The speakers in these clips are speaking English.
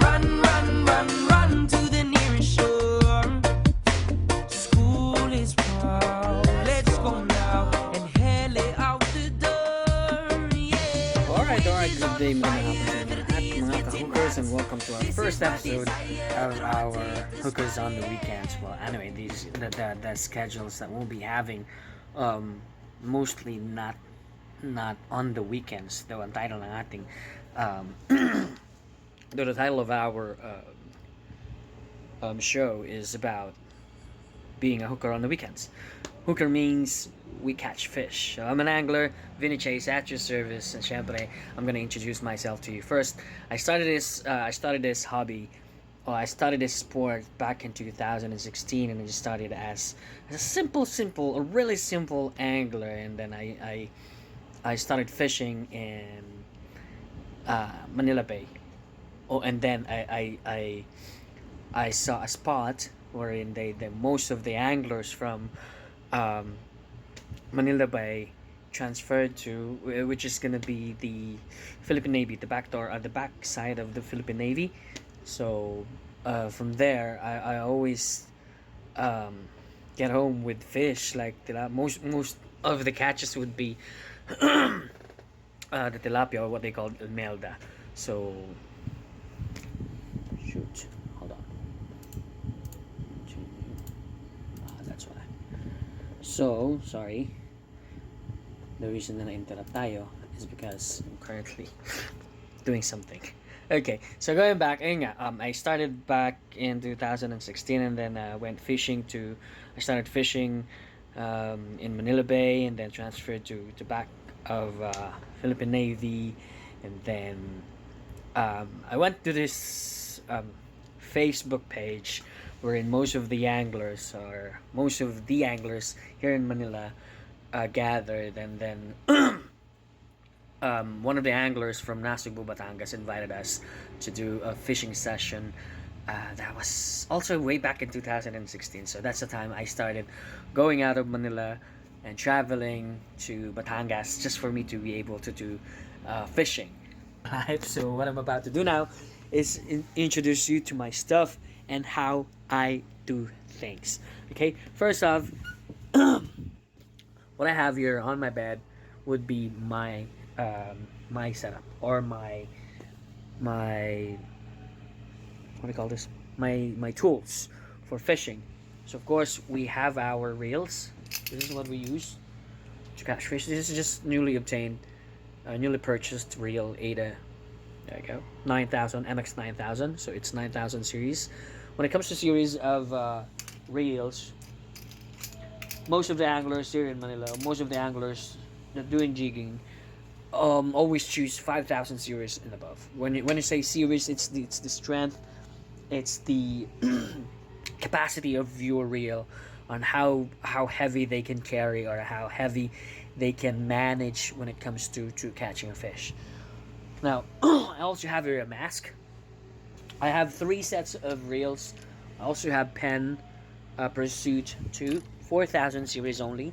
Run, run, run, run to the nearest shore. School is proud. Let's go now and hell it out the door. Yeah. Alright, good day mga hapon mga ka-hookers, and welcome to our first episode of our Hookers on the Weekends. Well, anyway, the schedules that we'll be having, mostly not on the weekends. Though ang title ng ating, though the title of our show is about being a hooker on the weekends. Hooker means we catch fish. So I'm an angler, Vinie at your service, and syempre, I'm gonna introduce myself to you. First, I started this hobby, or I started this sport back in 2016, and I just started as a really simple angler, and then I started fishing in Manila Bay. Oh, and then I saw a spot wherein the most of the anglers from Manila Bay transferred to, which is gonna be the Philippine Navy, the back side of the Philippine Navy. So from there, I always get home with fish. Like most of the catches would be the tilapia, or what they call melda. So shoot, hold on. That's why. So, sorry. The reason that na-interrupt tayo is because I'm currently doing something. Okay, so going back, I started back in 2016, and then I started fishing in Manila Bay, and then transferred to back of Philippine Navy, and then I went to this Facebook page wherein most of the anglers here in Manila gathered, and then one of the anglers from Nasugbu, Batangas invited us to do a fishing session. That was also way back in 2016, so that's the time I started going out of Manila and traveling to Batangas just for me to be able to do fishing. Right, so what I'm about to do now is introduce you to my stuff and how I do things. Okay, first off, what I have here on my bed would be my my setup, or my what do you call this? My tools for fishing. So of course we have our reels. This is what we use to catch fish. This is just newly purchased reel Ada. There you go, 9000 MX 9000. So it's 9000 series. When it comes to series of reels, most of the anglers here in Manila, most of the anglers that doing jigging, always choose 5000 series and above. When you say series, it's the strength, it's the capacity of your reel, on how heavy they can carry, or how heavy they can manage when it comes to catching a fish. Now, I also have here a mask. I have 3 sets of reels. I also have Pen Pursuit 2, 4000 series only,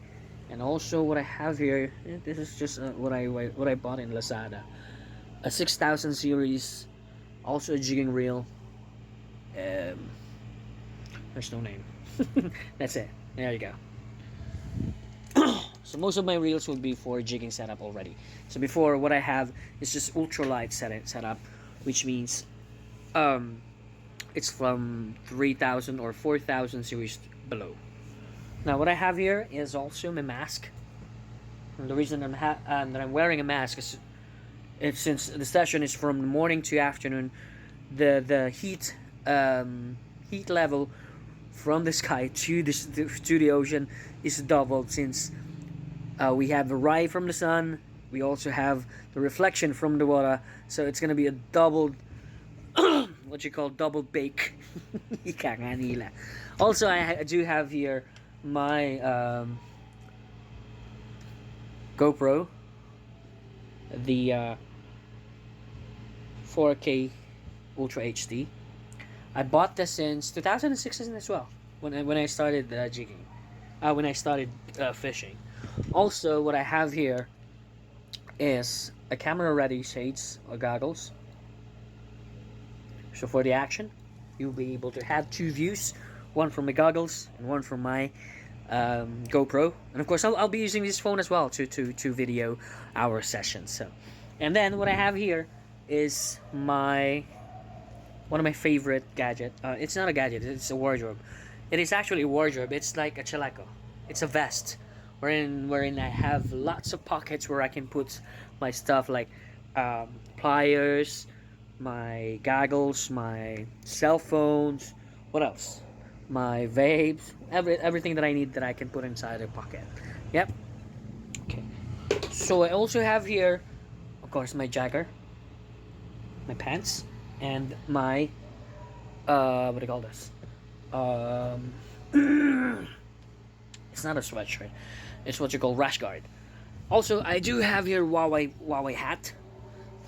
and also what I have here. This is just what I bought in Lazada. A 6000 series, also a jigging reel. There's no name. That's it. There you go. So most of my reels will be for jigging setup already. So before, what I have is just ultralight setup, which means it's from 3000 or 4000 series below. Now what I have here is also my mask. And the reason that I'm wearing a mask is since the session is from morning to afternoon, the heat level from the sky to the ocean is doubled, since we have the ray from the sun, we also have the reflection from the water, so it's gonna be a double what you call double bake. Ika nga nila. Also, I do have here my GoPro, the 4K Ultra HD. I bought this since 2016 as well, when I started jigging, when I started fishing. Also, what I have here is a camera ready shades or goggles. So for the action, you'll be able to have two views, one from my goggles and one from my GoPro, and of course I'll be using this phone as well to video our sessions. So, and then what I have here is my one of my favorite gadget. It's not a gadget; it's a wardrobe. It is actually a wardrobe. It's like a chaleco. It's a vest, wherein I have lots of pockets where I can put my stuff like pliers, my goggles, my cell phones. What else? My vapes, everything that I need that I can put inside a pocket. Yep. Okay. So I also have here, of course, my jagger, my pants, and my what do you call this? It's not a sweatshirt. It's what you call rash guard. Also, I do have here Huawei hat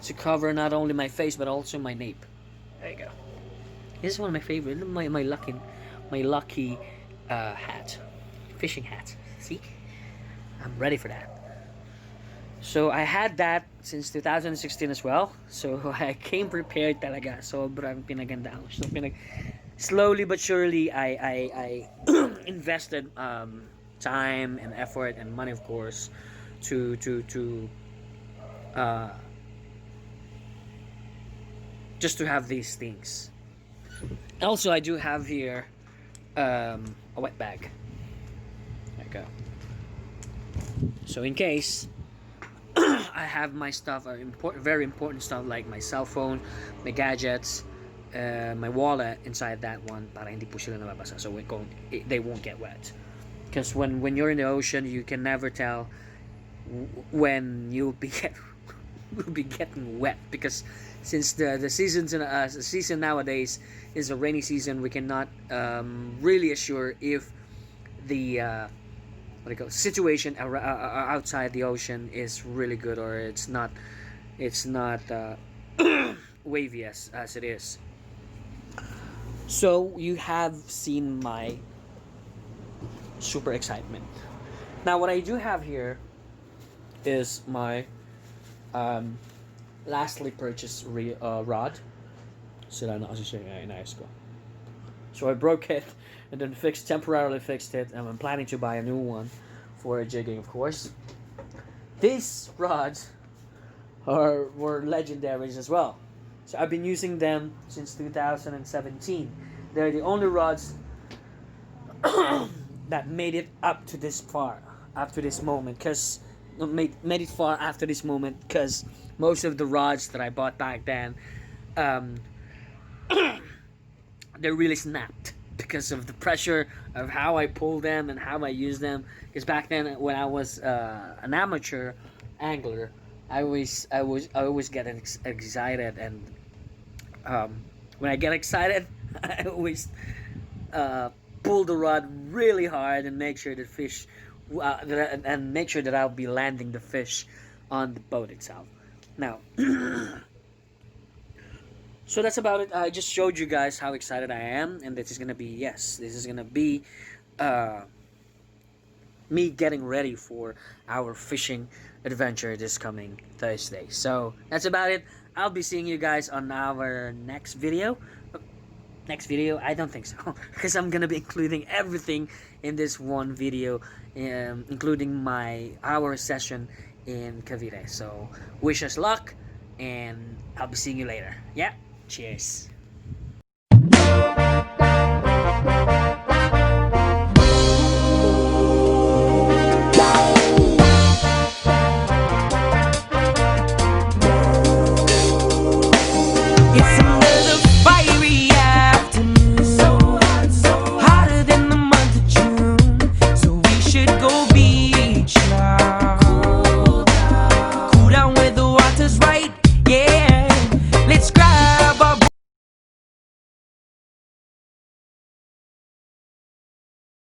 to cover not only my face but also my nape. There you go. This is one of my favorite. My lucky hat, fishing hat. See, I'm ready for that. So I had that since 2016 as well. So I came prepared talaga. Sobrang pinaganda ako. So slowly but surely I invested time and effort and money, of course, to just to have these things. Also, I do have here a wet bag. There you go. So in case I have my stuff, very important stuff like my cell phone, my gadgets, my wallet inside that one, para hindi po sila nababasa, so they won't get wet. Because when you're in the ocean, you can never tell when you'll be getting wet, because since the season nowadays is a rainy season, we cannot really assure if the situation outside the ocean is really good or it's not wavy as it is. So you have seen my super excitement. Now what I do have here is my lastly purchased rod. Sila na kasi siya inayos ko. So I broke it and then temporarily fixed it, and I'm planning to buy a new one for jigging, of course. These rods were legendaries as well. So I've been using them since 2017. They're the only rods that made it up to this far, up to this moment, because made it far after this moment, because most of the rods that I bought back then, they really snapped because of the pressure of how I pull them and how I use them. Because back then, when I was an amateur angler, I always get excited, and when I get excited, I always pull the rod really hard and make sure the fish and make sure that I'll be landing the fish on the boat itself. Now, so that's about it. I just showed you guys how excited I am, and this is gonna be me getting ready for our fishing adventure this coming Thursday. So that's about it. I'll be seeing you guys on our next video. Next video? I don't think so, because I'm gonna be including everything in this one video, including our session in Cavite. So wish us luck, and I'll be seeing you later. Yeah, cheers.